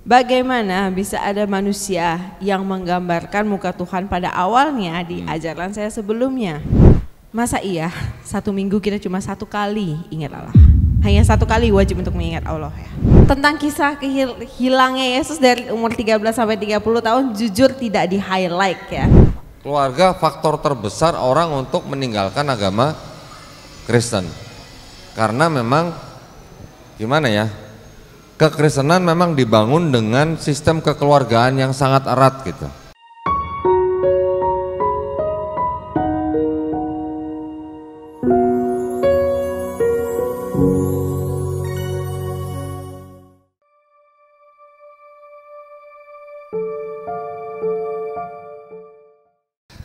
Bagaimana bisa ada manusia yang menggambarkan muka Tuhan pada awalnya di ajaran saya sebelumnya? Masa iya satu minggu kita cuma satu kali ingat Allah? Hanya satu kali wajib untuk mengingat Allah ya. Tentang kisah hilangnya Yesus dari umur 13 sampai 30 tahun jujur tidak di highlight ya. Keluarga faktor terbesar orang untuk meninggalkan agama Kristen. Karena memang gimana ya? Kekristenan memang dibangun dengan sistem kekeluargaan yang sangat erat gitu.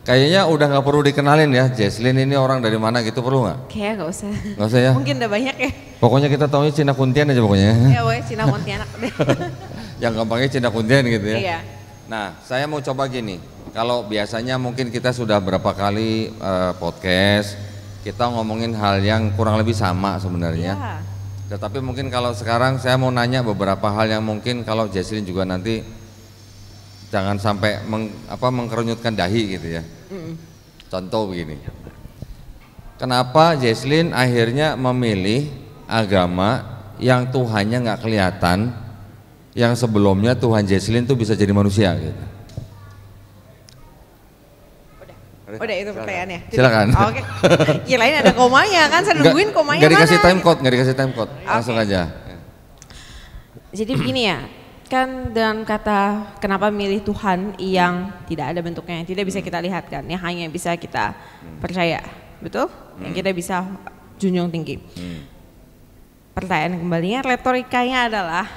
Kayaknya udah nggak perlu dikenalin ya, Jesslyn ini orang dari mana gitu, perlu nggak? Kayaknya nggak usah. Nggak usah ya? Mungkin udah banyak ya. Pokoknya kita taunya Cina Kuntian aja pokoknya. Ya weh, Cina Pontianak deh. Yang gampangnya Cina Kuntian gitu ya. Iya. Nah, saya mau coba gini. Kalau biasanya mungkin kita sudah berapa kali podcast, kita ngomongin hal yang kurang lebih sama sebenarnya. Iya. Tetapi mungkin kalau sekarang saya mau nanya beberapa hal yang mungkin kalau Jesslyn juga nanti jangan sampai mengkerunyutkan dahi gitu ya. Contoh begini. Kenapa Jesslyn akhirnya memilih agama yang Tuhannya nggak kelihatan, yang sebelumnya Tuhan Jesslyn tuh bisa jadi manusia gitu? Udah itu pertanyaannya. Silakan. Oke. Kirain ada komanya kan, saya nungguin komanya nggak dikasih mana. nggak dikasih time code, langsung aja. Jadi begini ya, kan dengan kata kenapa milih Tuhan yang tidak ada bentuknya, yang tidak bisa kita lihat kan, yang hanya bisa kita percaya, betul? Yang kita bisa junjung tinggi. Pertanyaan kembalinya, retorikanya adalah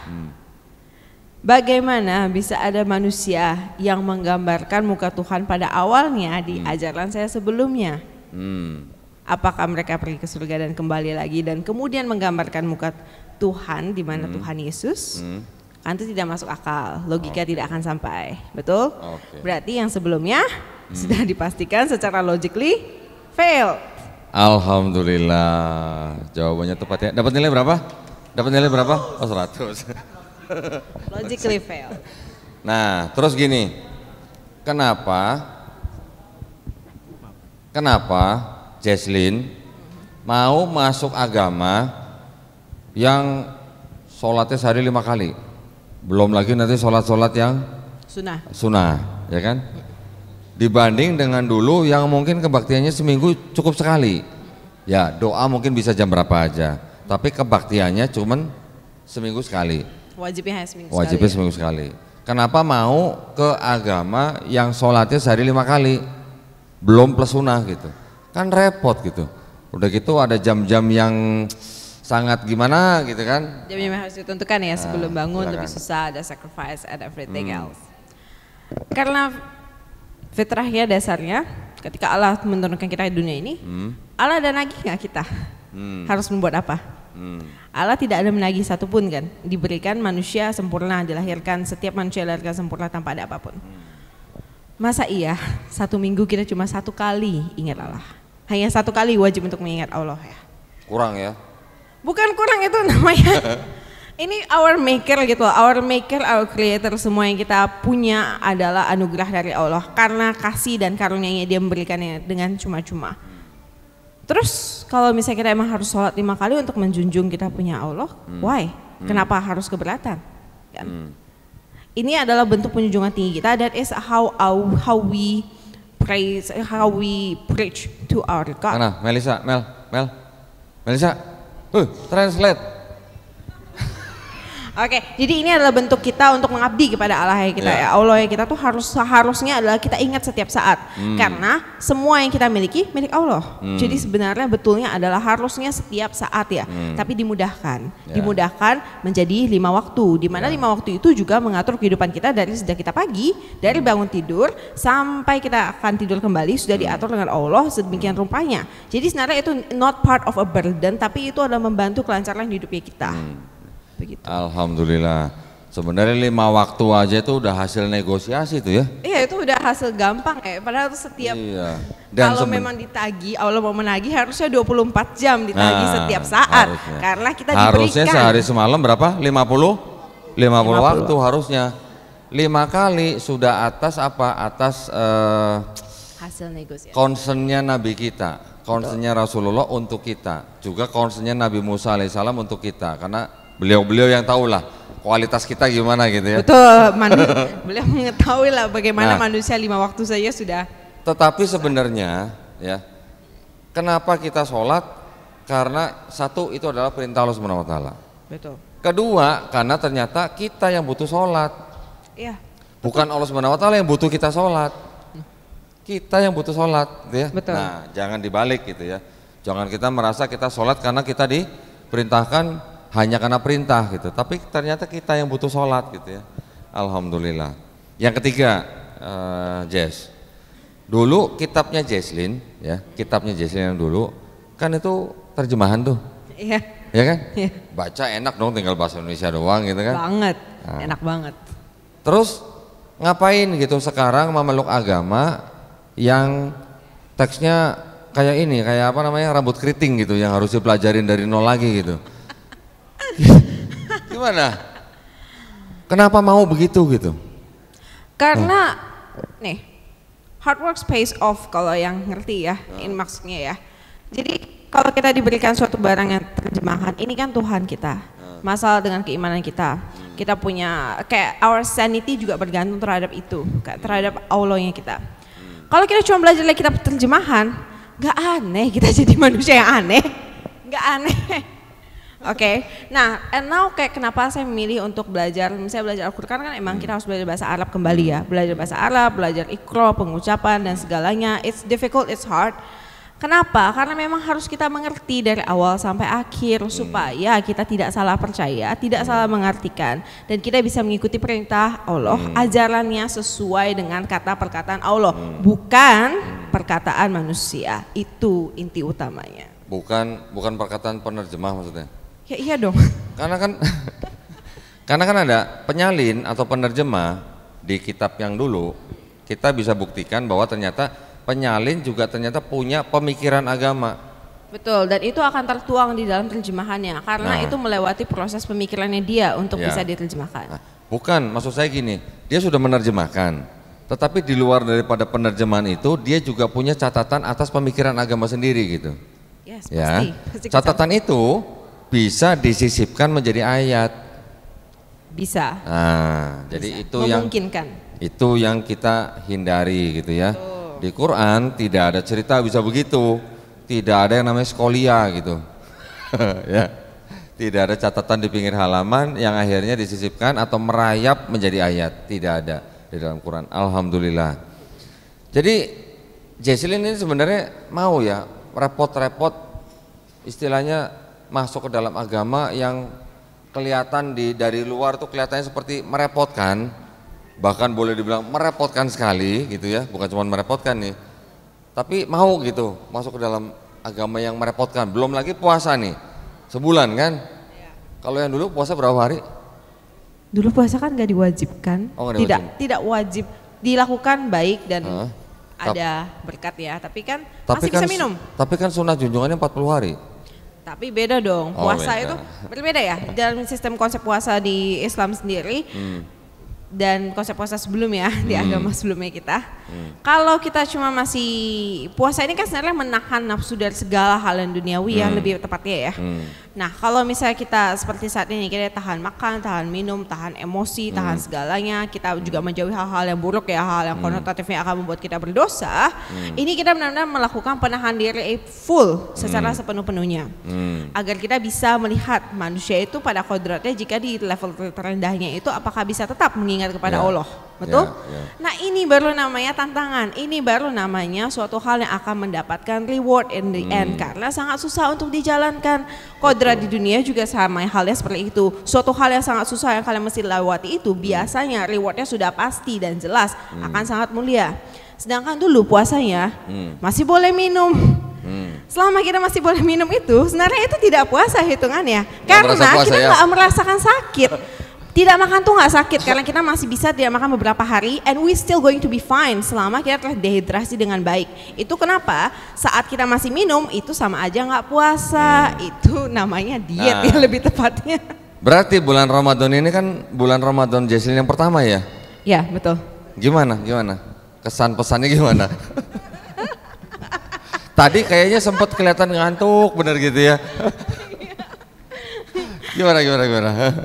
bagaimana bisa ada manusia yang menggambarkan muka Tuhan pada awalnya di ajaran saya sebelumnya? Apakah mereka pergi ke surga dan kembali lagi dan kemudian menggambarkan muka Tuhan di mana Tuhan Yesus? Kan itu tidak masuk akal, logika tidak akan sampai, betul? Berarti yang sebelumnya sudah dipastikan secara logically fail. Alhamdulillah, jawabannya tepat ya. Dapat nilai berapa? Dapat nilai berapa? Oh 100. Logically fail. Nah, terus gini, kenapa Jesslyn mau masuk agama yang sholatnya sehari 5 kali? Belum lagi nanti sholat-sholat yang sunnah, ya kan? Dibanding dengan dulu yang mungkin kebaktiannya seminggu cukup sekali. Ya doa mungkin bisa jam berapa aja, tapi kebaktiannya cuman seminggu sekali. Wajibnya hanya seminggu Wajibnya sekali. seminggu sekali. Kenapa mau ke agama yang sholatnya sehari 5 kali? Belum plus sunnah gitu. Kan repot gitu. Udah gitu ada jam-jam yang sangat gimana gitu kan. Jam-jam yang harus ditentukan ya sebelum bangun, silakan. lebih susah, ada sacrifice and everything else. Karena fitrahnya dasarnya ketika Allah menurunkan kita di dunia ini, Allah ada nagih nggak kita? Harus membuat apa? Allah tidak ada menagih satupun kan, diberikan manusia sempurna, dilahirkan, setiap manusia dilahirkan sempurna tanpa ada apapun. Masa iya satu minggu kita cuma satu kali ingat Allah? Hanya satu kali wajib untuk mengingat Allah ya? Kurang ya? Bukan kurang, itu namanya ini our maker gitu, our maker, our creator, semua yang kita punya adalah anugerah dari Allah karena kasih dan karunia-Nya Dia memberikannya dengan cuma-cuma. Terus kalau misalnya kita emang harus sholat 5 kali untuk menjunjung kita punya Allah, why? Kenapa harus keberatan? Kan? Ini adalah bentuk penjunjungan tinggi kita. That is how we praise, how we preach to our God. Mana? Melisa, Melisa. Translate. Oke, jadi ini adalah bentuk kita untuk mengabdi kepada Allah ya kita ya. Allah ya kita tuh harusnya adalah kita ingat setiap saat. Karena semua yang kita miliki milik Allah. Jadi sebenarnya betulnya adalah harusnya setiap saat ya. Tapi dimudahkan. Dimudahkan menjadi 5 waktu. Di mana 5 waktu itu juga mengatur kehidupan kita dari sejak kita pagi, dari bangun tidur sampai kita akan tidur kembali sudah diatur dengan Allah sedemikian rupanya. Jadi sebenarnya itu not part of a burden, tapi itu adalah membantu kelancaran hidupnya kita. Begitu. Alhamdulillah. Sebenarnya 5 waktu aja itu udah hasil negosiasi tuh ya. Iya itu udah hasil gampang ya. Padahal tuh setiap Dan kalau memang ditagi, Allah mau menagih harusnya 24 jam ditagi setiap saat. Harusnya. Karena kita harusnya diberikan. sehari semalam berapa? 50 50 waktu harusnya. 5 kali sudah atas apa? Atas hasil negosiasi. Concernnya Nabi kita, concernnya Rasulullah untuk kita, juga concernnya Nabi Musa alaihissalam untuk kita, karena beliau-beliau yang tahulah kualitas kita gimana gitu ya. Betul, beliau mengetahui lah bagaimana manusia 5 waktu saja sudah. Tetapi sebenarnya ya, kenapa kita sholat? Karena satu, itu adalah perintah Allah Subhanahu Wa Taala. Betul. Kedua, karena ternyata kita yang butuh sholat. Iya. Bukan Allah Subhanahu Wa Taala yang butuh kita sholat. Kita yang butuh sholat, gitu ya. Betul. Nah, jangan dibalik gitu ya. Jangan kita merasa kita sholat karena kita diperintahkan hanya karena perintah gitu. Tapi ternyata kita yang butuh sholat gitu ya. Alhamdulillah. Yang ketiga, Jess. Dulu kitabnya Jesslyn, ya, kitabnya Jesslyn yang dulu kan itu terjemahan tuh. Iya. Ya kan? Iya. Baca enak dong, tinggal bahasa Indonesia doang gitu kan. Banget, enak banget. Terus ngapain gitu sekarang memeluk agama yang teksnya kayak ini, kayak apa namanya, rambut keriting gitu, yang harus dipelajarin dari nol lagi gitu. Gimana? Kenapa mau begitu gitu? Karena nih, hard work pays off kalau yang ngerti ya, ini maksudnya ya. Jadi kalau kita diberikan suatu barang yang terjemahan, ini kan Tuhan kita. Masalah dengan keimanan kita. Kita punya kayak our sanity juga bergantung terhadap itu, kayak terhadap Allahnya kita. Kalau kita cuma belajar lagi kitab terjemahan, nggak aneh kita jadi manusia yang aneh, nggak aneh. Oke, nah, and now kayak kenapa saya memilih untuk belajar, misalnya belajar Al-Quran kan emang kita harus belajar bahasa Arab kembali ya, belajar bahasa Arab, belajar Iqra, pengucapan dan segalanya. It's difficult, it's hard. Kenapa? Karena memang harus kita mengerti dari awal sampai akhir supaya kita tidak salah percaya, tidak salah mengartikan, dan kita bisa mengikuti perintah Allah, ajarannya sesuai dengan kata perkataan Allah, bukan perkataan manusia. Itu inti utamanya. Bukan perkataan penerjemah maksudnya. Ya iya dong. Karena kan ada penyalin atau penerjemah di kitab yang dulu, kita bisa buktikan bahwa ternyata penyalin juga ternyata punya pemikiran agama. Betul, dan itu akan tertuang di dalam terjemahannya karena itu melewati proses pemikirannya dia untuk bisa diterjemahkan. Bukan, maksud saya gini, dia sudah menerjemahkan, tetapi di luar daripada penerjemahan itu dia juga punya catatan atas pemikiran agama sendiri gitu. Yes, ya. pasti catatan itu bisa disisipkan menjadi ayat. Bisa. Nah, jadi itu yang kita hindari gitu ya. Betul. Di Quran tidak ada cerita bisa begitu, tidak ada yang namanya skolia gitu. Ya. Tidak ada catatan di pinggir halaman yang akhirnya disisipkan atau merayap menjadi ayat, tidak ada di dalam Quran. Alhamdulillah. Jadi Jesslyn ini sebenarnya mau ya repot-repot istilahnya masuk ke dalam agama yang kelihatan dari luar tuh kelihatannya seperti merepotkan. Bahkan boleh dibilang merepotkan sekali gitu ya, bukan cuma merepotkan nih, tapi mau gitu masuk ke dalam agama yang merepotkan. Belum lagi puasa nih, sebulan kan ya. Kalau yang dulu puasa berapa hari? Dulu puasa kan gak diwajibkan, tidak wajib, dilakukan baik dan ada berkat ya, tapi kan masih bisa minum. Tapi kan sunnah junjungannya 40 hari. Tapi beda dong, puasa itu berbeda ya, dalam sistem konsep puasa di Islam sendiri dan konsep puasa sebelumnya di agama sebelumnya kita. Kalau kita cuma masih puasa ini kan sebenarnya menahan nafsu dari segala hal yang duniawi ya, lebih tepatnya ya. Nah kalau misalnya kita seperti saat ini kita tahan makan, tahan minum, tahan emosi, tahan segalanya, kita juga menjauhi hal-hal yang buruk ya, hal yang konotatifnya akan membuat kita berdosa. Ini kita benar-benar melakukan penahan diri full secara sepenuh-penuhnya, agar kita bisa melihat manusia itu pada kodratnya jika di level terendahnya itu apakah bisa tetap mengingat kepada Allah. Betul? Nah ini baru namanya tantangan, ini baru namanya suatu hal yang akan mendapatkan reward in the end, karena sangat susah untuk dijalankan. Kodrat di dunia juga sama halnya seperti itu, suatu hal yang sangat susah yang kalian mesti lewati itu biasanya rewardnya sudah pasti dan jelas akan sangat mulia. Sedangkan dulu puasanya masih boleh minum. Selama kita masih boleh minum itu sebenarnya itu tidak puasa hitungannya, karena kita nggak merasakan sakit. Tidak makan tuh nggak sakit karena kita masih bisa tidak makan beberapa hari and we still going to be fine selama kita telah dehidrasi dengan baik. Itu kenapa saat kita masih minum itu sama aja nggak puasa, itu namanya diet ya lebih tepatnya. Berarti bulan Ramadan ini kan bulan Ramadan Jesslyn yang pertama ya? Ya, betul. Gimana? Kesan pesannya gimana? Tadi kayaknya sempat kelihatan ngantuk bener gitu ya. Gimana?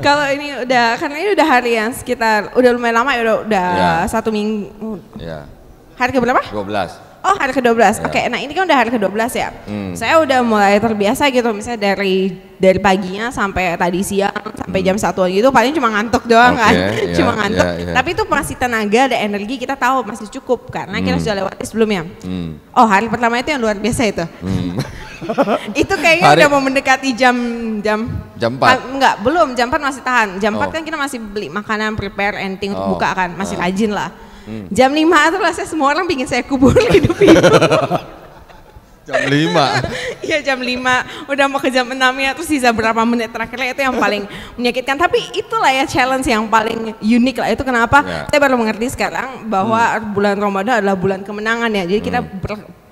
Kalau ini karena ini udah hari yang sekitar, udah lumayan lama ya, udah ya. 1 minggu. Ya. Hari ke berapa? 12. Oh, hari ke-12. Ya. Oke, nah ini kan udah hari ke-12 ya. Saya udah mulai terbiasa gitu, misalnya dari paginya sampai tadi siang sampai jam 1 gitu paling cuma ngantuk doang kan. Yeah, cuma ngantuk. Yeah. Tapi itu masih tenaga dan energi kita tahu masih cukup karena kita sudah lewati sebelumnya. Oh, hari pertama itu yang luar biasa itu. Itu kayaknya udah mau mendekati jam 4. Enggak, belum, jam 4 masih tahan. Jam 4 kan kita masih beli makanan, prepare anything untuk buka kan, masih rajin lah. Jam 5 itu rasanya semua orang pingin saya kubur hidup-hidup. Jam 5? Iya jam 5, udah mau ke jam 6 ya, terus sisa berapa menit terakhirnya itu yang paling menyakitkan. Tapi itulah ya challenge yang paling unik lah, itu kenapa saya baru mengerti sekarang bahwa bulan Ramadan adalah bulan kemenangan ya. Jadi kita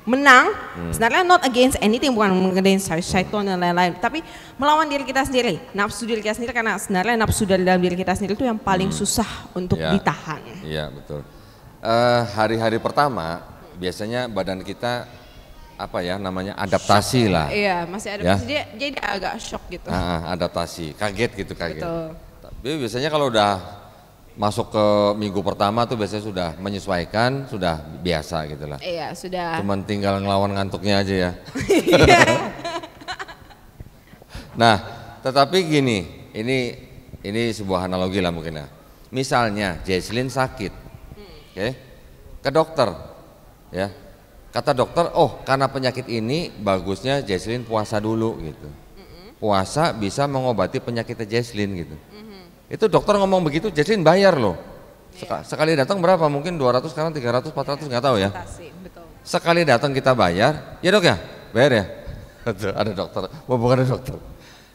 menang, sebenarnya not against anything, bukan against syaitan dan lain-lain, tapi melawan diri kita sendiri, nafsu diri kita sendiri, karena sebenarnya nafsu dari dalam diri kita sendiri itu yang paling susah untuk ditahan. Iya betul. Hari-hari pertama biasanya badan kita adaptasi lah. Iya, masih adaptasi, jadi agak shock gitu. Adaptasi, kaget. Betul. Tapi biasanya kalau udah masuk ke minggu pertama tuh biasanya sudah menyesuaikan, sudah biasa gitu lah. Iya, sudah. Cuman tinggal ngelawan ngantuknya aja ya. Nah, tetapi gini, ini sebuah analogi lah mungkin ya. Misalnya Jesslyn sakit, ke dokter, ya. Kata dokter, karena penyakit ini bagusnya Jesslyn puasa dulu gitu. Puasa bisa mengobati penyakitnya Jesslyn gitu. Itu dokter ngomong begitu, Jesslyn bayar loh. Sekali datang berapa? Mungkin 200, sekarang 300, 400, nggak tahu ya. Sekali datang kita bayar, ya dok ya, bayar ya. Ada dokter, bukan ada dokter.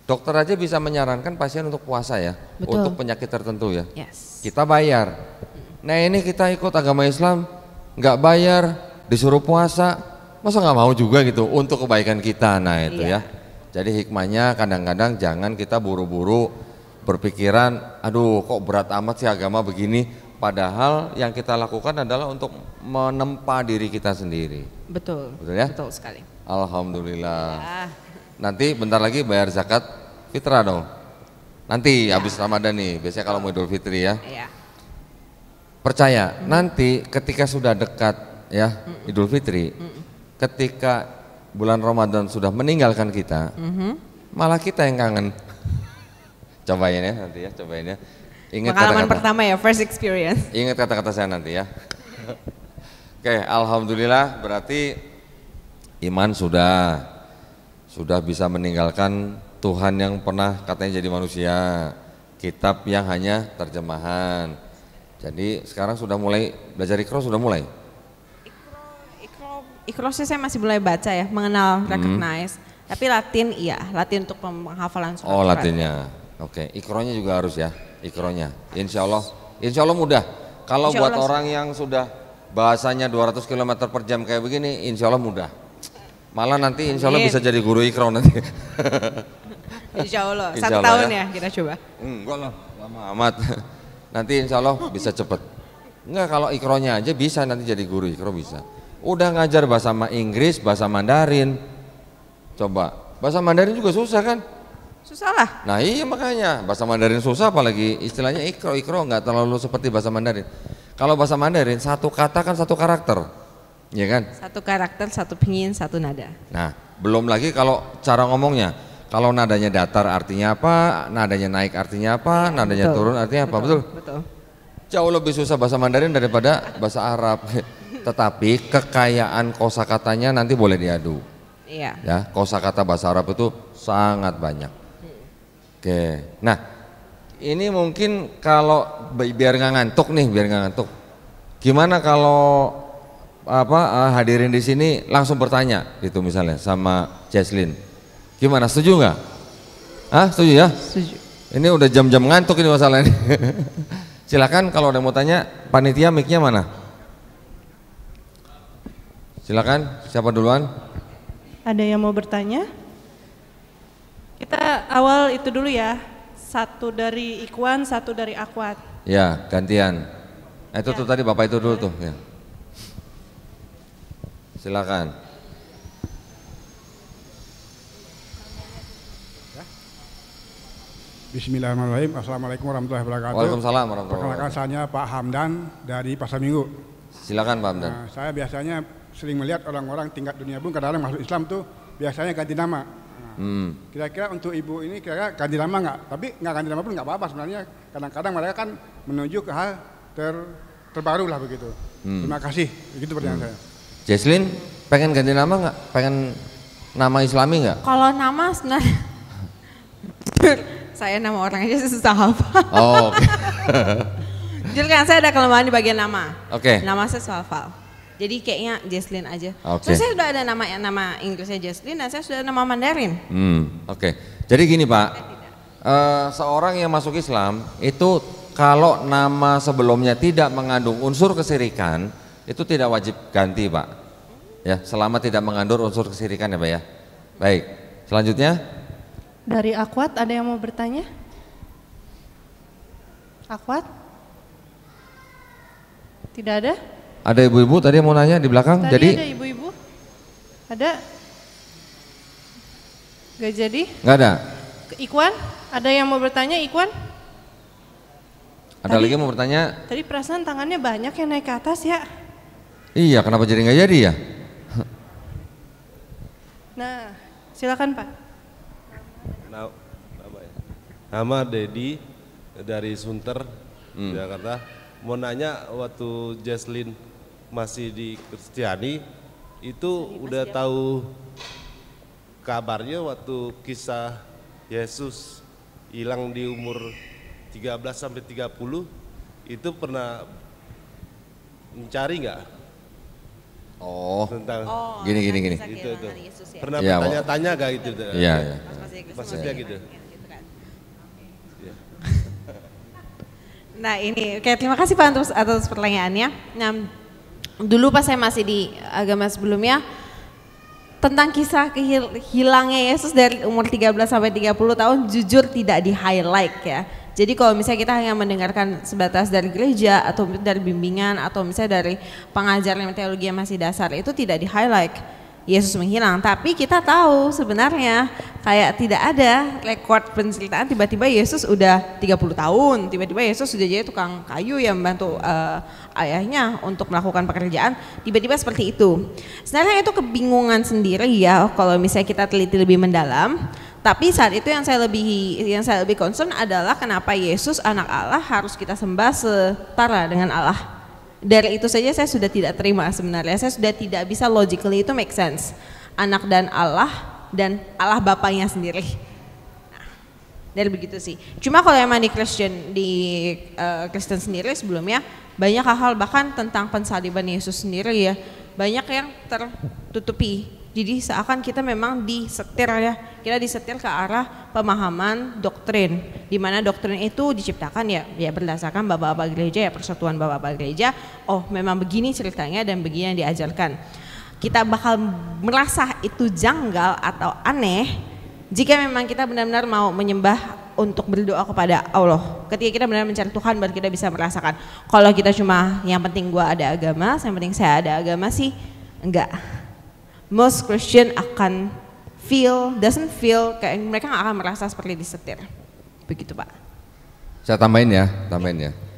Dokter aja bisa menyarankan pasien untuk puasa ya, untuk penyakit tertentu ya. Kita bayar. Nah ini kita ikut agama Islam, nggak bayar, disuruh puasa, masa nggak mau juga gitu untuk kebaikan kita. Nah itu ya. Jadi hikmahnya kadang-kadang jangan kita buru-buru berpikiran, aduh kok berat amat sih agama begini. Padahal yang kita lakukan adalah untuk menempa diri kita sendiri. Betul ya? Betul sekali. Alhamdulillah. Nanti bentar lagi bayar zakat fitrah dong. Nanti habis Ramadan nih, biasanya kalau mau Idul Fitri ya. Percaya, nanti ketika sudah dekat ya Idul Fitri, ketika bulan Ramadan sudah meninggalkan kita, malah kita yang kangen. Cobain ya nanti ya, cobain ya. Ingat pengalaman pertama ya, first experience. Ingat kata-kata saya nanti ya. Oke, alhamdulillah berarti iman sudah bisa meninggalkan Tuhan yang pernah katanya jadi manusia, kitab yang hanya terjemahan. Jadi sekarang sudah mulai belajar Iqra, sudah mulai? Iqra saya masih mulai baca ya, mengenal, recognize. Tapi Latin iya, Latin untuk penghafalan surat. Oh Latinnya, oke. Iqranya juga harus ya, Iqranya. Insya Allah mudah. Kalau buat orang yang sudah bahasanya 200 km per jam kayak begini, insya Allah mudah. Malah nanti insya Allah bisa jadi guru Iqra nanti. Insya Allah, 1 tahun ya kita coba. Enggak lah, lama amat. Nanti insya Allah bisa cepet. Enggak, kalau Iqronya aja bisa nanti jadi guru Iqro bisa. Udah ngajar bahasa Inggris, bahasa Mandarin. Coba, bahasa Mandarin juga susah kan? Susah lah. Nah iya makanya, bahasa Mandarin susah apalagi istilahnya Iqro nggak terlalu seperti bahasa Mandarin. Kalau bahasa Mandarin satu kata kan satu karakter, ya kan? Satu karakter, satu pinyin, satu nada. Nah, belum lagi kalau cara ngomongnya. Kalau nadanya datar artinya apa, nadanya naik artinya apa, nadanya turun artinya apa, betul? Jauh lebih susah bahasa Mandarin daripada bahasa Arab. Tetapi kekayaan kosakatanya nanti boleh diadu. Iya. Ya, kosakata bahasa Arab itu sangat banyak. Oke. Nah, ini mungkin kalau biar nggak ngantuk nih, Gimana kalau hadirin di sini langsung bertanya gitu misalnya sama Jesslyn. Gimana, setuju nggak? Setuju ya? Setuju. Ini udah jam-jam ngantuk ini masalah ini. Silakan kalau ada mau tanya, panitia mic-nya mana? Silakan, siapa duluan? Ada yang mau bertanya? Kita awal itu dulu ya, Satu dari Ikhwan, satu dari Akhwat. Ya, gantian. Itu tuh tadi Bapak itu dulu tuh. Ya. Silakan. Bismillahirrahmanirrahim. Assalamualaikum warahmatullahi wabarakatuh. Waalaikumsalam warahmatullahi wabarakatuh. Perkenalkan, saya Pak Hamdan dari Pasar Minggu. Silakan Pak Hamdan. Nah, saya biasanya sering melihat orang-orang tingkat dunia pun kadang-kadang masuk Islam tuh biasanya ganti nama. Kira-kira untuk ibu ini kira-kira ganti nama nggak? Tapi nggak ganti nama pun nggak apa-apa sebenarnya. Kadang-kadang mereka kan menuju ke hal terbaru lah begitu. Terima kasih. Begitu pertanyaan saya. Jesslyn, pengen ganti nama nggak? Pengen nama Islami nggak? Kalau nama sebenarnya saya nama orang aja susah hafal. Oh, oke. Jadi kan saya ada kelemahan di bagian nama. Oke. Nama saya susah hafal. Jadi kayaknya Jesslyn aja. Oke. Terus saya sudah ada nama Inggrisnya Jesslyn dan saya sudah ada nama Mandarin. Oke. Jadi gini Pak, seorang yang masuk Islam itu kalau nama sebelumnya tidak mengandung unsur kesirikan, itu tidak wajib ganti Pak. Ya, selama tidak mengandung unsur kesirikan ya Pak ya. Baik, selanjutnya. Dari Akhwat ada yang mau bertanya? Akhwat? Tidak ada? Ada ibu-ibu tadi yang mau nanya di belakang. Tadi jadi ada ibu-ibu? Ada? Gak jadi? Nggak ada. Ikhwan? Ada yang mau bertanya Ikhwan? Ada lagi yang mau bertanya? Tadi perasaan tangannya banyak yang naik ke atas ya? Iya, kenapa jadi nggak jadi ya? Nah, silakan Pak. Nama Dedi dari Sunter, Jakarta. Mau nanya, waktu Jesslyn masih di Kristiani, itu udah tahu kabarnya waktu kisah Yesus hilang di umur 13 sampai 30, itu pernah mencari nggak? Oh, tentang gini. Itu. Pernah ya, bertanya-tanya gak gitu? Iya. Maksudnya gitu. Nah ini, terima kasih Pak atas pertanyaannya. Nah, dulu pas saya masih di agama sebelumnya, tentang kisah hilangnya Yesus dari umur 13 sampai 30 tahun jujur tidak di highlight ya. Jadi kalau misalnya kita hanya mendengarkan sebatas dari gereja atau dari bimbingan atau misalnya dari pengajaran teologi yang masih dasar, itu tidak di highlight Yesus menghilang. Tapi kita tahu sebenarnya kayak tidak ada rekor penceritaan tiba-tiba Yesus udah 30 tahun, tiba-tiba Yesus sudah jadi tukang kayu yang membantu ayahnya untuk melakukan pekerjaan, tiba-tiba seperti itu. Sebenarnya itu kebingungan sendiri ya kalau misalnya kita teliti lebih mendalam. Tapi saat itu yang saya lebih concern adalah kenapa Yesus anak Allah harus kita sembah setara dengan Allah. Dari itu saja saya sudah tidak terima sebenarnya. Saya sudah tidak bisa logically itu make sense. Anak dan Allah Bapaknya sendiri. Nah, dari begitu sih. Cuma kalau emang di Kristen sendiri sebelumnya banyak hal-hal bahkan tentang pensaliban Yesus sendiri ya. Banyak yang tertutupi. Jadi seakan kita memang disetir ya, kita disetir ke arah pemahaman doktrin, di mana doktrin itu diciptakan ya berdasarkan bapak-bapak gereja ya, persatuan bapak-bapak gereja. Oh memang begini ceritanya dan begini yang diajarkan. Kita bakal merasa itu janggal atau aneh jika memang kita benar-benar mau menyembah untuk berdoa kepada Allah. Ketika kita benar mencari Tuhan baru kita bisa merasakan. Kalau kita cuma yang penting gua ada agama, yang penting saya ada agama sih enggak. Most Christian akan doesn't feel kayak mereka nggak akan merasa seperti disetir, begitu Pak. Saya tambahin ya.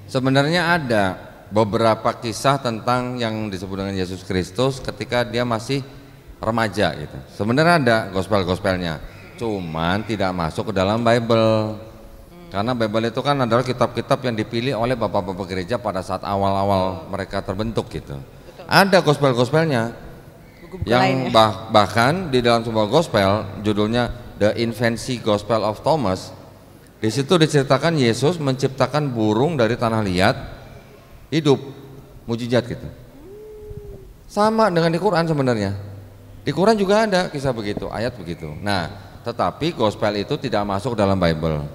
Sebenarnya ada beberapa kisah tentang yang disebut dengan Yesus Kristus ketika dia masih remaja gitu. Sebenarnya ada gospel-gospelnya, cuman tidak masuk ke dalam Bible. Karena Bible itu kan adalah kitab-kitab yang dipilih oleh bapak-bapak gereja pada saat awal-awal mereka terbentuk gitu. Ada gospel-gospelnya. Yang bahkan di dalam sebuah gospel judulnya The Infancy Gospel of Thomas, di situ diceritakan Yesus menciptakan burung dari tanah liat hidup, mujizat gitu. Sama dengan di Quran sebenarnya. Di Quran juga ada kisah begitu, ayat begitu. Nah, tetapi gospel itu tidak masuk dalam Bible,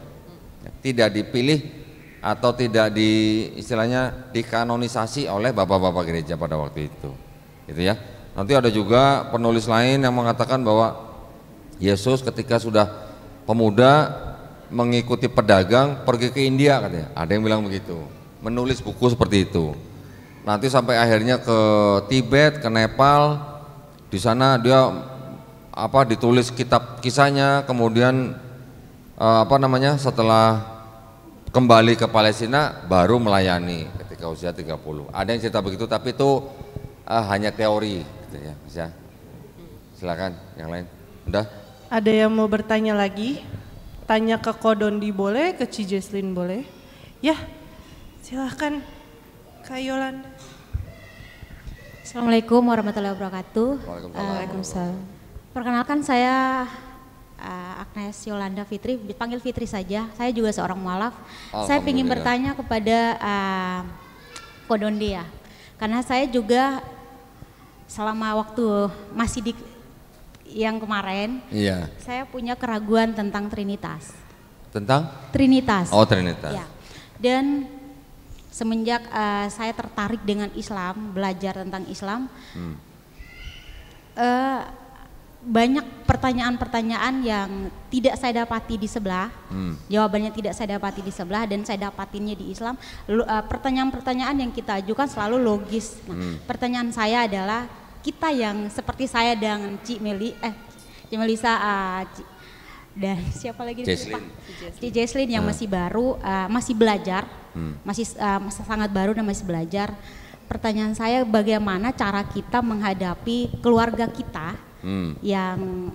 tidak dipilih atau tidak istilahnya dikanonisasi oleh bapak-bapak gereja pada waktu itu, gitu ya. Nanti ada juga penulis lain yang mengatakan bahwa Yesus ketika sudah pemuda mengikuti pedagang pergi ke India katanya. Ada yang bilang begitu. Menulis buku seperti itu. Nanti sampai akhirnya ke Tibet, ke Nepal. Di sana dia ditulis kitab kisahnya, kemudian setelah kembali ke Palestina baru melayani ketika usia 30. Ada yang cerita begitu, tapi itu hanya teori gitu ya, Mas ya. Silakan yang lain. Udah? Ada yang mau bertanya lagi? Tanya ke Kodondi boleh, ke Ci Jesslyn boleh. Ya, silahkan Kak Yolanda. Assalamualaikum warahmatullahi wabarakatuh. Waalaikumsalam. Perkenalkan saya Agnes Yolanda Fitri, dipanggil Fitri saja. Saya juga seorang mualaf. Saya ingin bertanya kepada Kodondi ya, karena saya juga selama waktu masih di yang kemarin, saya punya keraguan tentang Trinitas. Tentang? Trinitas. Oh, Trinitas. Ya. Dan semenjak saya tertarik dengan Islam, belajar tentang Islam, banyak pertanyaan-pertanyaan yang tidak saya dapati di sebelah, jawabannya tidak saya dapati di sebelah dan saya dapatinnya di Islam. Pertanyaan-pertanyaan yang kita ajukan selalu logis. Nah, pertanyaan saya adalah, kita yang seperti saya dan Ci Melisa dan siapa lagi? Ci Jesslyn yang masih baru, masih belajar, masih sangat baru dan masih belajar. Pertanyaan saya, bagaimana cara kita menghadapi keluarga kita yang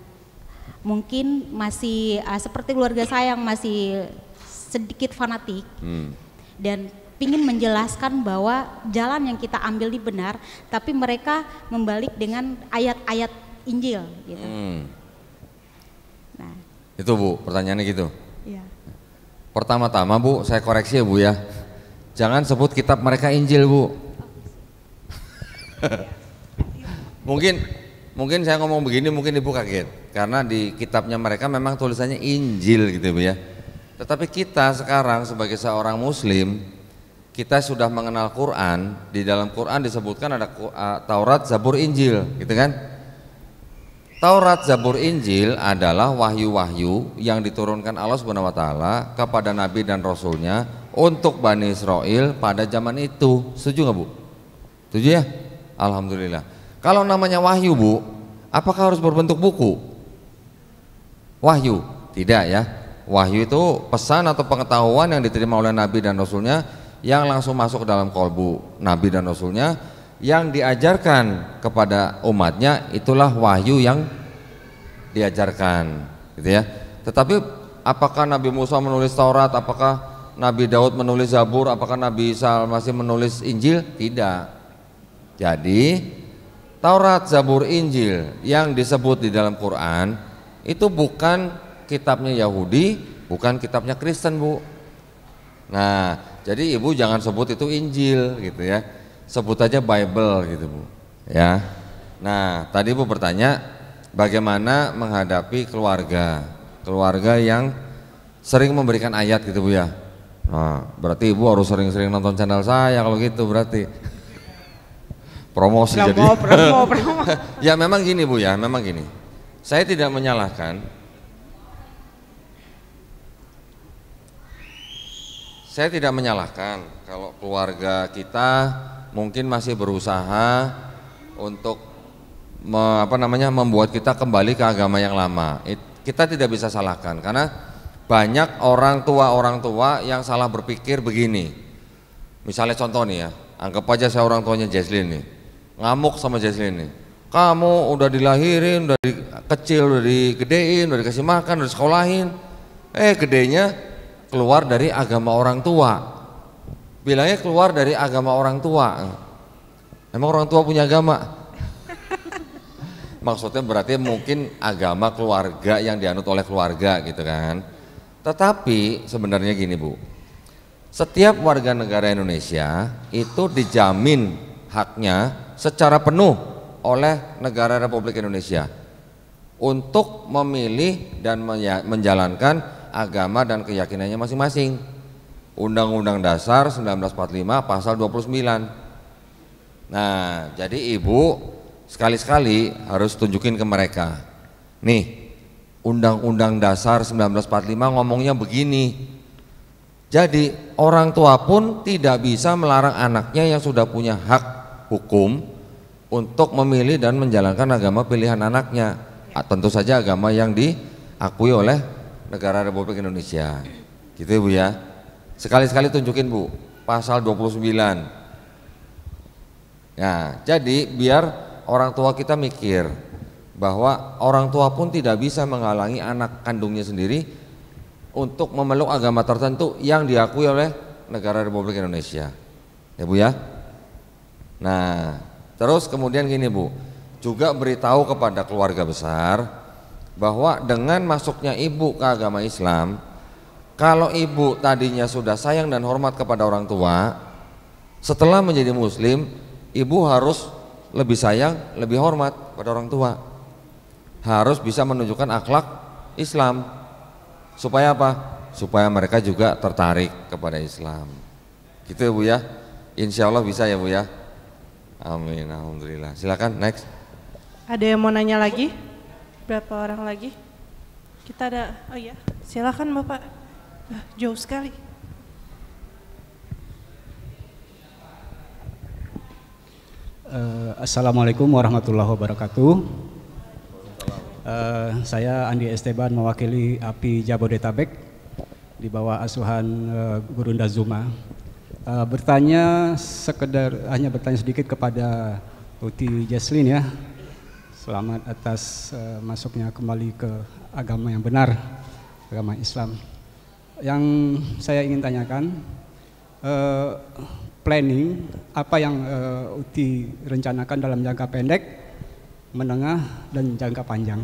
mungkin masih seperti keluarga saya yang masih sedikit fanatik dan ingin menjelaskan bahwa jalan yang kita ambil ini benar, tapi mereka membalik dengan ayat-ayat Injil gitu. Nah, itu Bu, pertanyaannya gitu. Iya. Pertama-tama Bu, saya koreksi ya Bu ya. Jangan sebut kitab mereka Injil Bu. Mungkin saya ngomong begini mungkin Ibu kaget, karena di kitabnya mereka memang tulisannya Injil gitu Bu ya. Tetapi kita sekarang sebagai seorang Muslim, kita sudah mengenal Quran. Di dalam Quran disebutkan ada Taurat, Zabur, Injil, gitu kan? Taurat, Zabur, Injil adalah wahyu-wahyu yang diturunkan Allah Subhanahu wa taala kepada nabi dan rasulnya untuk Bani Israel pada zaman itu. Setuju nggak Bu? Setuju ya? Alhamdulillah. Kalau namanya wahyu Bu, apakah harus berbentuk buku? Wahyu? Tidak ya. Wahyu itu pesan atau pengetahuan yang diterima oleh nabi dan rasulnya, yang langsung masuk ke dalam kolbu nabi dan rasulnya, yang diajarkan kepada umatnya, itulah wahyu yang diajarkan gitu ya. Tetapi apakah Nabi Musa menulis Taurat, apakah Nabi Daud menulis Zabur, apakah Nabi Isa masih menulis Injil? Tidak. Jadi Taurat, Zabur, Injil yang disebut di dalam Quran itu bukan kitabnya Yahudi, bukan kitabnya Kristen Bu. Nah, jadi Ibu jangan sebut itu Injil gitu ya, sebut aja Bible gitu Bu ya. Nah, tadi Ibu bertanya bagaimana menghadapi keluarga yang sering memberikan ayat gitu Bu ya. Nah, berarti Ibu harus sering-sering nonton channel saya kalau gitu berarti. Promosi jadi. Promo. Ya memang gini Bu ya, memang gini. Saya tidak menyalahkan. Saya tidak menyalahkan kalau keluarga kita mungkin masih berusaha untuk membuat kita kembali ke agama yang lama. Kita tidak bisa salahkan karena banyak orang tua yang salah berpikir begini. Misalnya contoh nih ya, anggap aja saya orang tuanya Jesslyn nih, ngamuk sama Jesslyn nih. Kamu udah dilahirin, udah kecil, udah digedein, udah dikasih makan, udah disekolahin, gedenya keluar dari agama orang tua. Bilangnya keluar dari agama orang tua. Emang orang tua punya agama? Maksudnya berarti mungkin agama keluarga yang dianut oleh keluarga gitu kan. Tetapi sebenarnya gini Bu, setiap warga negara Indonesia itu dijamin haknya secara penuh oleh negara Republik Indonesia untuk memilih dan menjalankan agama dan keyakinannya masing-masing. Undang-Undang Dasar 1945 pasal 29. Nah, jadi Ibu sekali-sekali harus tunjukin ke mereka. Nih, Undang-Undang Dasar 1945 ngomongnya begini. Jadi orang tua pun tidak bisa melarang anaknya yang sudah punya hak hukum untuk memilih dan menjalankan agama pilihan anaknya. Tentu saja agama yang diakui oleh negara Republik Indonesia. Gitu ya Bu ya. Sekali-sekali tunjukin Bu, pasal 29. Nah, jadi biar orang tua kita mikir bahwa orang tua pun tidak bisa menghalangi anak kandungnya sendiri untuk memeluk agama tertentu yang diakui oleh negara Republik Indonesia. Ya Bu ya. Nah, terus kemudian gini Bu, juga beritahu kepada keluarga besar bahwa dengan masuknya ibu ke agama Islam, kalau ibu tadinya sudah sayang dan hormat kepada orang tua, setelah menjadi muslim, ibu harus lebih sayang, lebih hormat pada orang tua. Harus bisa menunjukkan akhlak Islam. Supaya apa? Supaya mereka juga tertarik kepada Islam. Gitu ya Bu ya. Insya Allah bisa ya Bu ya. Amin, alhamdulillah. Silakan next. Ada yang mau nanya lagi? Berapa orang lagi? Kita ada, oh iya, silakan Bapak. Jauh sekali. Assalamualaikum warahmatullahi wabarakatuh. Saya Andi Esteban mewakili API Jabodetabek di bawah asuhan Gurunda Zuma. Hanya bertanya sedikit kepada Uti Jesslyn ya. Selamat atas masuknya kembali ke agama yang benar, agama Islam. Yang saya ingin tanyakan, planning apa yang Uti rencanakan dalam jangka pendek, menengah, dan jangka panjang?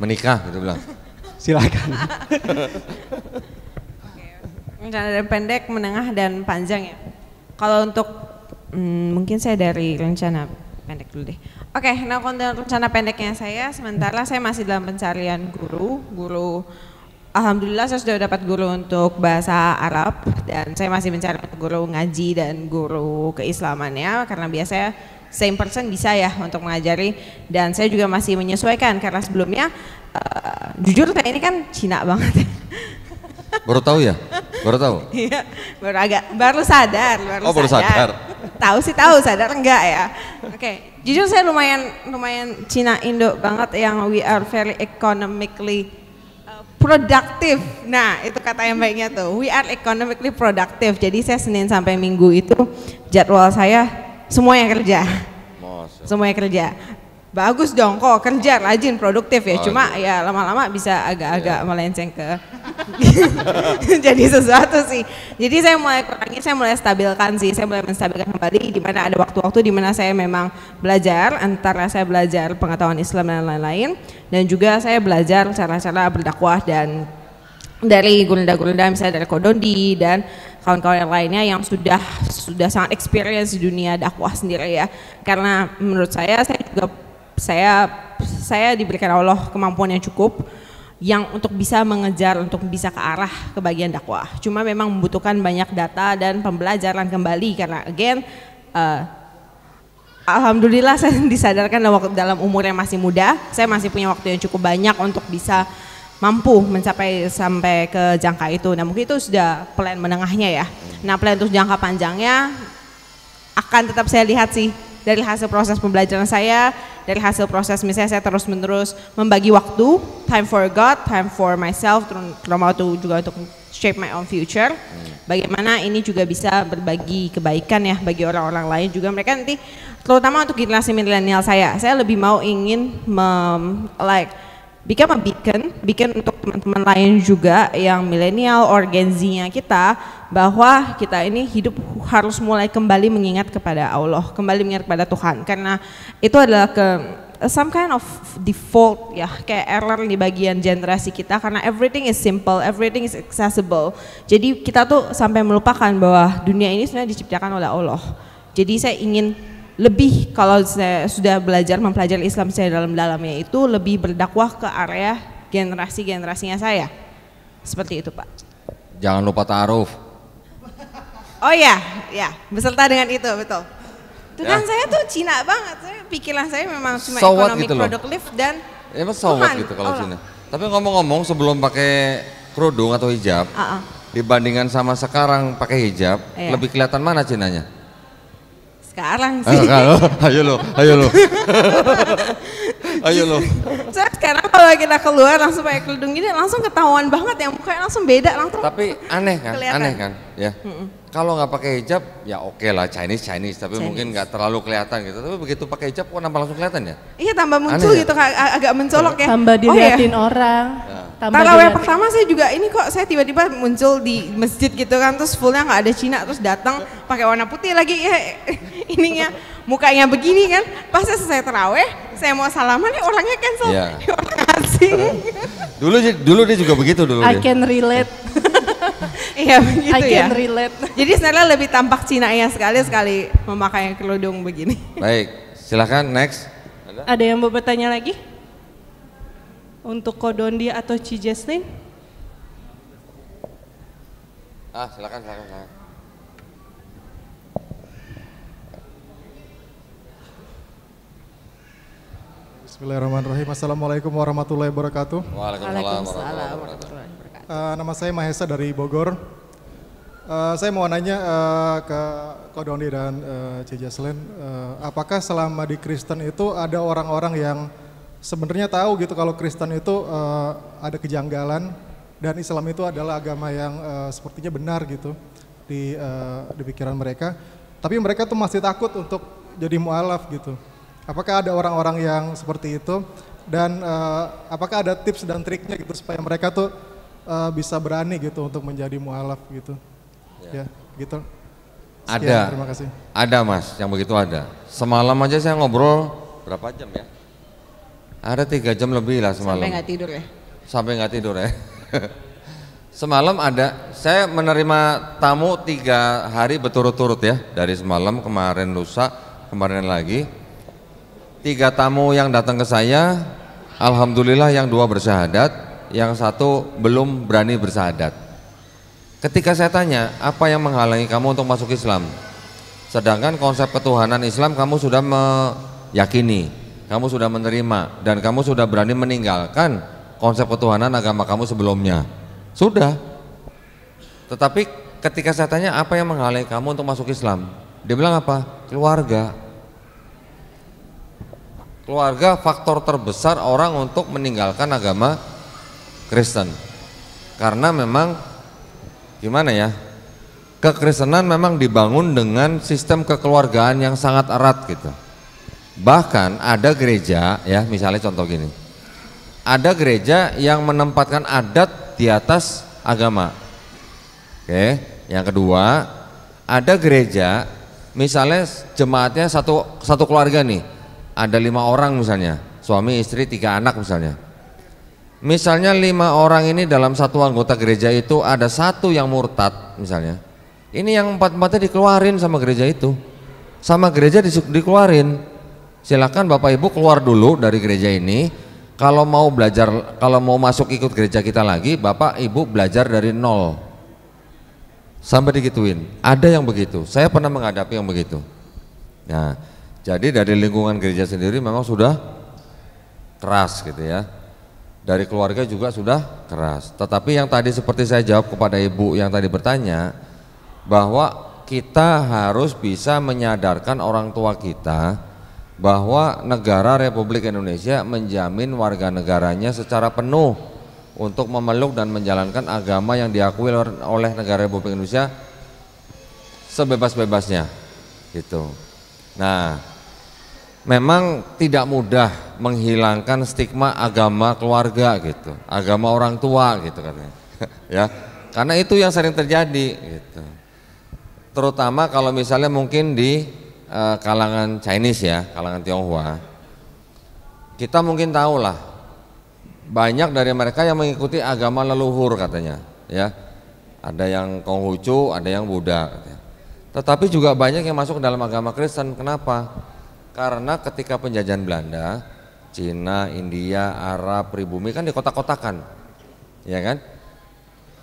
Menikah gitu bilang. Silakan. Rencana dan pendek, menengah, dan panjang ya. Kalau untuk mungkin saya dari rencana pendek dulu deh. Oke, nah untuk rencana pendeknya saya, sementara saya masih dalam pencarian guru. Alhamdulillah saya sudah dapat guru untuk bahasa Arab dan saya masih mencari guru ngaji dan guru keislamannya karena biasanya same person bisa ya untuk mengajari, dan saya juga masih menyesuaikan karena sebelumnya jujur saya ini kan Cina banget. Baru tahu ya? Baru tahu? Iya, baru sadar. Baru sadar. Tahu sadar enggak ya? Oke, jujur saya lumayan Cina Indo banget yang we are very economically productive. Nah, itu kata yang baiknya tuh. We are economically productive. Jadi saya Senin sampai Minggu itu jadwal saya semuanya kerja. Semuanya kerja. Bagus dong kok, kerja rajin, produktif ya. Cuma ya lama-lama bisa agak-agak melenceng ke jadi sesuatu sih. Jadi saya mulai stabilkan sih. Saya mulai menstabilkan kembali di mana ada waktu-waktu di mana saya memang belajar, antara saya belajar pengetahuan Islam dan lain-lain, dan juga saya belajar cara-cara berdakwah dan dari gurunda-gurunda misalnya dari Kodondi dan kawan-kawan yang lainnya yang sudah sangat experience di dunia dakwah sendiri ya. Karena menurut saya diberikan Allah kemampuan yang cukup yang untuk bisa mengejar, untuk bisa ke arah kebagian dakwah. Cuma memang membutuhkan banyak data dan pembelajaran kembali karena again alhamdulillah saya disadarkan dalam umur yang masih muda, saya masih punya waktu yang cukup banyak untuk bisa mampu mencapai sampai ke jangka itu. Nah mungkin itu sudah plan menengahnya ya. Nah plan untuk jangka panjangnya akan tetap saya lihat sih dari hasil proses pembelajaran saya, dari hasil proses misalnya saya terus-menerus membagi waktu, time for God, time for myself, terutama juga untuk shape my own future. Bagaimana ini juga bisa berbagi kebaikan ya bagi orang-orang lain juga. Mereka nanti terutama untuk generasi milenial saya lebih mau ingin become a beacon untuk teman-teman lain juga yang milenial or Gen Z-nya kita, bahwa kita ini hidup harus mulai kembali mengingat kepada Allah, kembali mengingat kepada Tuhan, karena itu adalah some kind of default ya, kayak error di bagian generasi kita, karena everything is simple, everything is accessible. Jadi kita tuh sampai melupakan bahwa dunia ini sebenarnya diciptakan oleh Allah. Jadi saya ingin lebih, kalau saya sudah mempelajari Islam saya dalam-dalamnya itu lebih berdakwah ke area generasinya saya. Seperti itu Pak. Jangan lupa ta'aruf. Oh ya, beserta dengan itu, betul. Itu kan saya tuh Cina banget, pikiran saya memang cuma economic productive dan Emang so what gitu kalau Cina. Tapi ngomong-ngomong sebelum pakai kerudung atau hijab, dibandingkan sama sekarang pakai hijab, lebih kelihatan mana Cinanya? Sekarang sih. Ayo lo. Sekarang kalau kita keluar langsung pakai kerudung gini langsung ketahuan banget ya, mukanya langsung beda langsung. Tapi aneh kan, ya. Kalau nggak pakai hijab ya oke lah Chinese, tapi mungkin nggak terlalu kelihatan gitu. Tapi begitu pakai hijab kok nambah langsung kelihatan ya? Iya, tambah muncul gitu, agak mencolok ya. Tambah diliatin orang. Tarawih pertama saya juga ini kok, saya tiba-tiba muncul di masjid gitu kan, terus fullnya nggak ada Cina, terus datang pakai warna putih lagi ya, ininya mukanya begini kan. Pas selesai tarawih, saya mau salaman ya orangnya cancel, orang asing. Dulu dia juga begitu dulu. I can relate. Iya begitu ya. I can relate. Jadi sebenarnya lebih tampak Cinanya sekali memakai kerudung begini. Baik, silakan next. Ada yang mau bertanya lagi? Untuk Ko Dondi atau Ci Jesslyn? Silakan. Bismillahirrahmanirrahim. Assalamualaikum warahmatullahi wabarakatuh. Waalaikumsalam warahmatullahi wabarakatuh. Nama saya Mahesa dari Bogor. Saya mau nanya ke Ko Dondi dan Ci Jesslyn, apakah selama di Kristen itu ada orang-orang yang sebenarnya tahu gitu kalau Kristen itu ada kejanggalan dan Islam itu adalah agama yang sepertinya benar gitu di pikiran mereka, tapi mereka tuh masih takut untuk jadi mu'alaf gitu. Apakah ada orang-orang yang seperti itu dan apakah ada tips dan triknya gitu supaya mereka tuh bisa berani gitu untuk menjadi mu'alaf gitu? Ya gitu. Sekian, Ada. Terima kasih. Ada Mas, yang begitu ada. Semalam aja saya ngobrol berapa jam ya? Ada 3 jam lebih lah semalam. Sampai nggak tidur ya? Sampai nggak tidur ya. Semalam ada, saya menerima tamu 3 hari berturut-turut ya. Dari semalam, kemarin lusa, kemarin lagi. 3 tamu yang datang ke saya, alhamdulillah yang 2 bersyahadat, yang 1 belum berani bersyahadat. Ketika saya tanya, apa yang menghalangi kamu untuk masuk Islam? Sedangkan konsep ketuhanan Islam kamu sudah meyakini, kamu sudah menerima, dan kamu sudah berani meninggalkan konsep ketuhanan agama kamu sebelumnya. Sudah. Tetapi ketika saya tanya apa yang menghalangi kamu untuk masuk Islam, dia bilang apa? Keluarga. Keluarga faktor terbesar orang untuk meninggalkan agama Kristen. Karena memang gimana ya, kekristenan memang dibangun dengan sistem kekeluargaan yang sangat erat gitu. Bahkan ada gereja ya, misalnya contoh gini, ada gereja yang menempatkan adat di atas agama. Oke, yang kedua, ada gereja misalnya jemaatnya satu keluarga nih, ada 5 orang misalnya, suami istri 3 anak misalnya. Misalnya 5 orang ini dalam satu anggota gereja itu ada 1 yang murtad misalnya, ini yang 4-4-nya dikeluarin sama gereja itu, sama gereja dikeluarin. Silakan Bapak Ibu keluar dulu dari gereja ini. Kalau mau belajar, kalau mau masuk ikut gereja kita lagi, Bapak Ibu belajar dari 0 sampai digituin. Ada yang begitu, saya pernah menghadapi yang begitu. Nah, jadi dari lingkungan gereja sendiri memang sudah keras gitu ya. Dari keluarga juga sudah keras. Tetapi yang tadi seperti saya jawab kepada ibu yang tadi bertanya, bahwa kita harus bisa menyadarkan orang tua kita bahwa negara Republik Indonesia menjamin warga negaranya secara penuh untuk memeluk dan menjalankan agama yang diakui oleh negara Republik Indonesia sebebas-bebasnya gitu. Nah, memang tidak mudah menghilangkan stigma agama keluarga gitu, agama orang tua gitu katanya. Ya, karena itu yang sering terjadi gitu. Terutama kalau misalnya mungkin di kalangan Chinese ya, kalangan Tionghoa, kita mungkin tahu lah banyak dari mereka yang mengikuti agama leluhur katanya, ya. Ada yang Konghucu, ada yang Buddha katanya. Tetapi juga banyak yang masuk dalam agama Kristen. Kenapa? Karena ketika penjajahan Belanda, Cina, India, Arab, pribumi kan dikotak-kotakan, ya kan?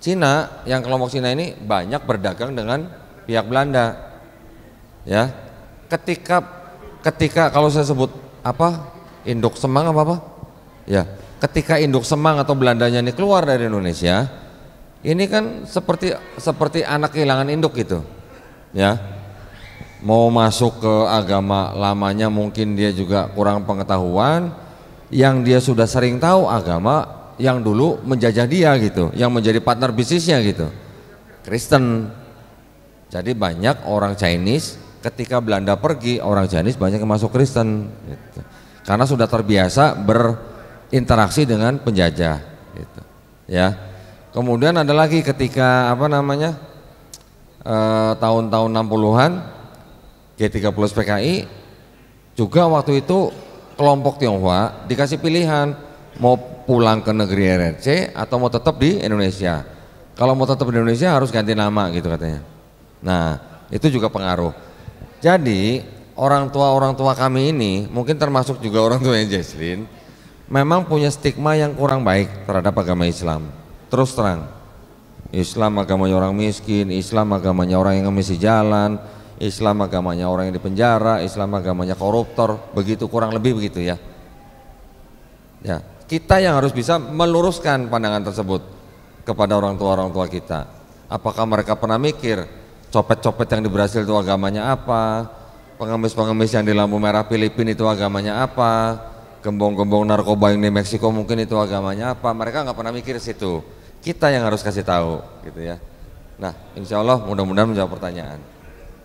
Cina, yang kelompok Cina ini banyak berdagang dengan pihak Belanda, ya. Ketika kalau saya sebut apa, induk semang apa Ya, ketika induk Semang atau Belandanya ini keluar dari Indonesia, ini kan seperti anak kehilangan induk gitu. Ya. Mau masuk ke agama lamanya mungkin dia juga kurang pengetahuan, yang dia sudah sering tahu agama yang dulu menjajah dia gitu, yang menjadi partner bisnisnya gitu, Kristen. Jadi banyak orang Chinese ketika Belanda pergi, orang Chinese banyak yang masuk Kristen gitu. Karena sudah terbiasa berinteraksi dengan penjajah gitu. Ya. Kemudian ada lagi ketika tahun-tahun 60-an G30 PKI juga waktu itu kelompok Tionghoa dikasih pilihan mau pulang ke negeri RRC atau mau tetap di Indonesia. Kalau mau tetap di Indonesia harus ganti nama gitu katanya. Nah, itu juga pengaruh. Jadi orang tua kami ini, mungkin termasuk juga orang tuanya Jesslyn, memang punya stigma yang kurang baik terhadap agama Islam. Terus terang, Islam agamanya orang miskin, Islam agamanya orang yang ngemis di jalan, Islam agamanya orang yang dipenjara, Islam agamanya koruptor, begitu kurang lebih begitu ya. Ya, kita yang harus bisa meluruskan pandangan tersebut kepada orang tua kita. Apakah mereka pernah mikir copet-copet yang di Brasil itu agamanya apa, pengemis-pengemis yang di lampu merah Filipina itu agamanya apa, gembong-gembong narkoba yang di Meksiko mungkin itu agamanya apa? Mereka nggak pernah mikir situ. Kita yang harus kasih tahu, gitu ya. Nah, insya Allah mudah-mudahan menjawab pertanyaan.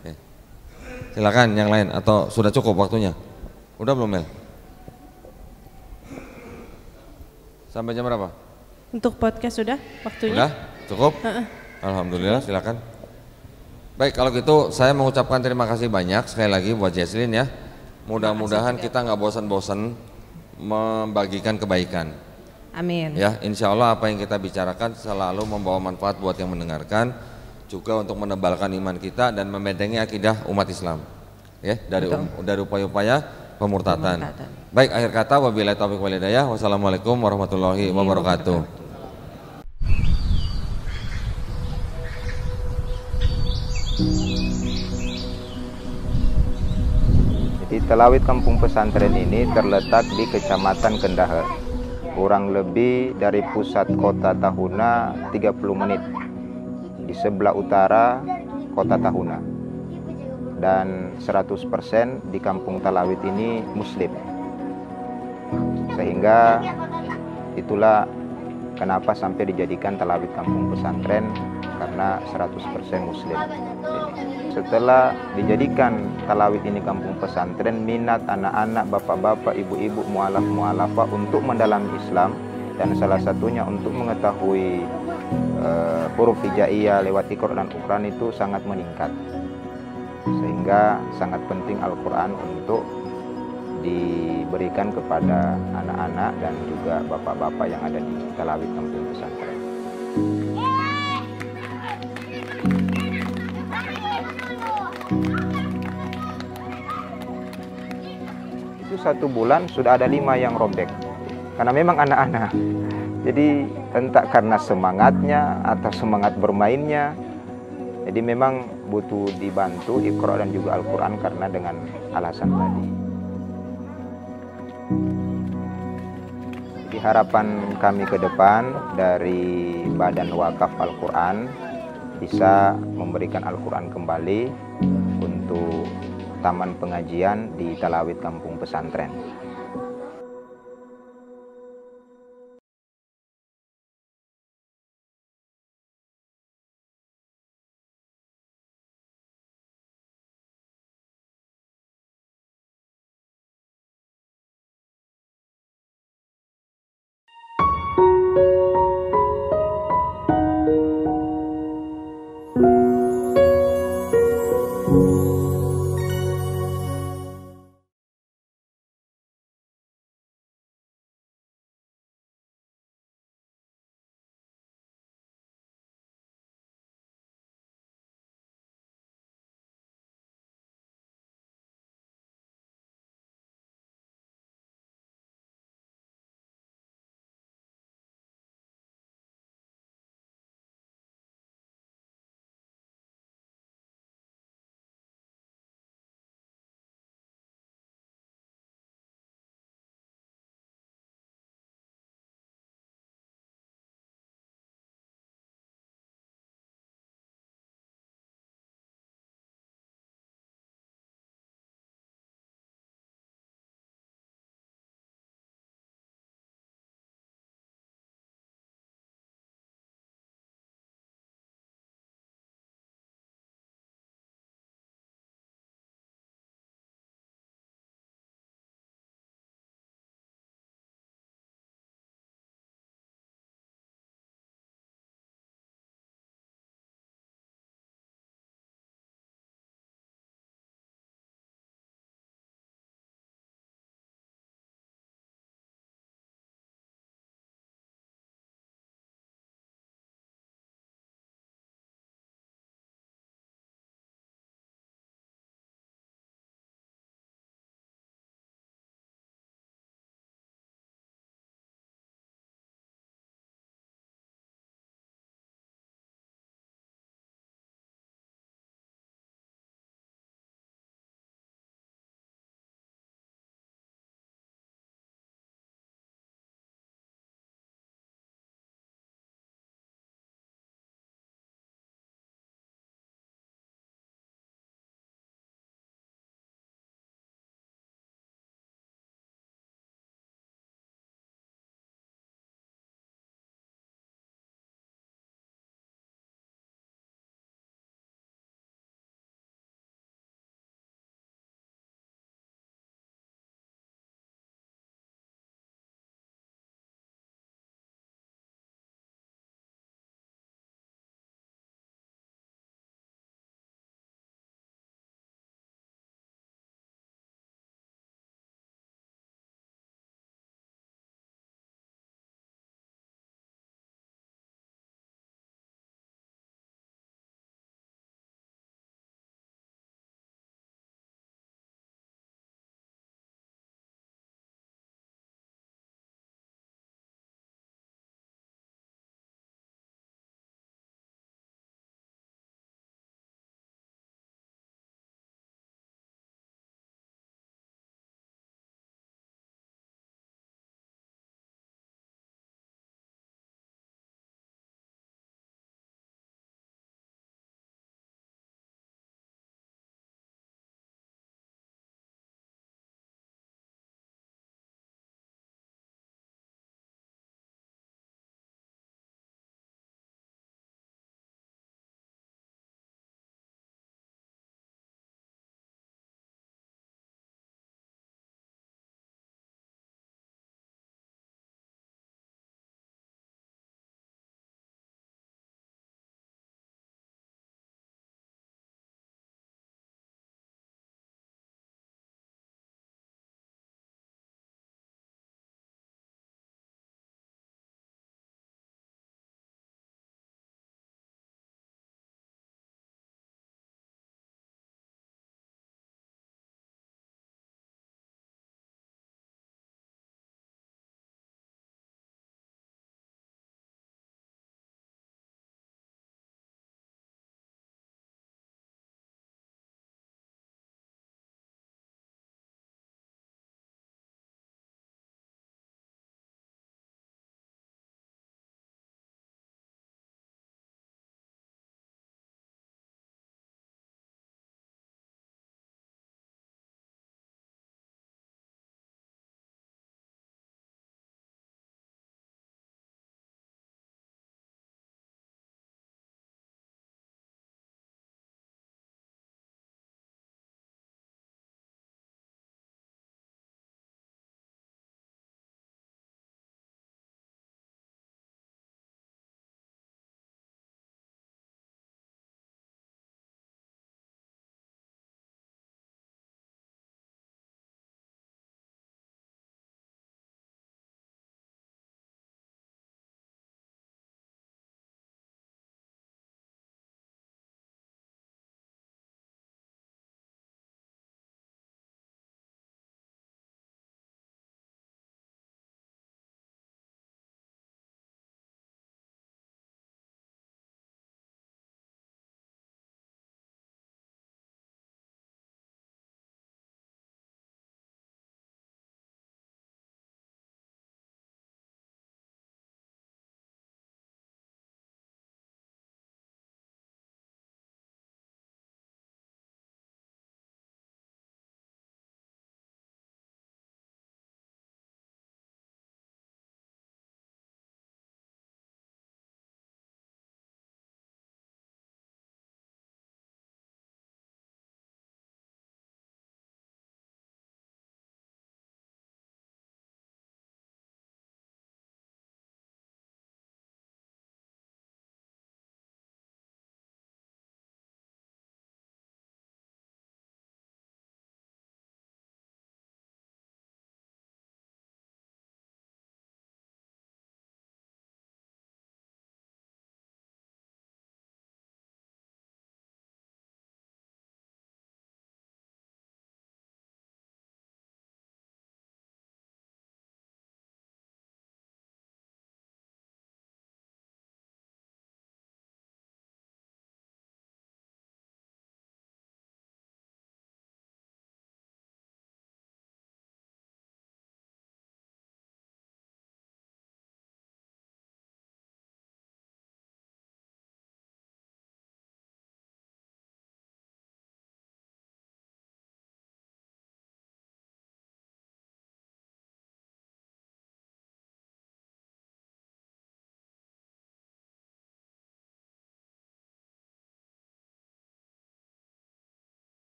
Oke. Silakan yang lain atau sudah cukup waktunya? Udah belum Mel? Sampai jam berapa? Untuk podcast sudah waktunya? Udah cukup? Alhamdulillah, silakan. Baik, kalau gitu saya mengucapkan terima kasih banyak sekali lagi buat Jesslyn ya. Mudah-mudahan kita nggak bosan-bosan membagikan kebaikan. Amin. Ya, insya Allah apa yang kita bicarakan selalu membawa manfaat buat yang mendengarkan, juga untuk menebalkan iman kita dan membentengi akidah umat Islam. Ya, dari upaya-upaya pemurtatan. Baik, akhir kata wabillahi taufiq wal hidayah. Wassalamualaikum warahmatullahi wabarakatuh. Jadi Talawid Kampung Pesantren ini terletak di Kecamatan Kendaher, kurang lebih dari pusat kota Tahuna 30 menit, di sebelah utara kota Tahuna, dan 100% di Kampung Talawid ini Muslim, sehingga itulah kenapa sampai dijadikan Talawid Kampung Pesantren, karena 100% Muslim. Setelah dijadikan Talawid ini kampung pesantren, minat anak-anak, bapak-bapak, ibu-ibu, mualaf-mualafah untuk mendalami Islam, dan salah satunya untuk mengetahui huruf hijaiyah lewat Iqra dan Uqran itu sangat meningkat, sehingga sangat penting Al-Quran untuk diberikan kepada anak-anak dan juga bapak-bapak yang ada di Talawid kampung pesantren. Itu 1 bulan sudah ada 5 yang robek, karena memang anak-anak. Jadi entah karena semangatnya atau semangat bermainnya, jadi memang butuh dibantu Iqra dan juga Al-Quran karena dengan alasan tadi. Jadi harapan kami ke depan dari Badan Wakaf Al-Quran bisa memberikan Al-Quran kembali untuk taman pengajian di Talawid kampung pesantren.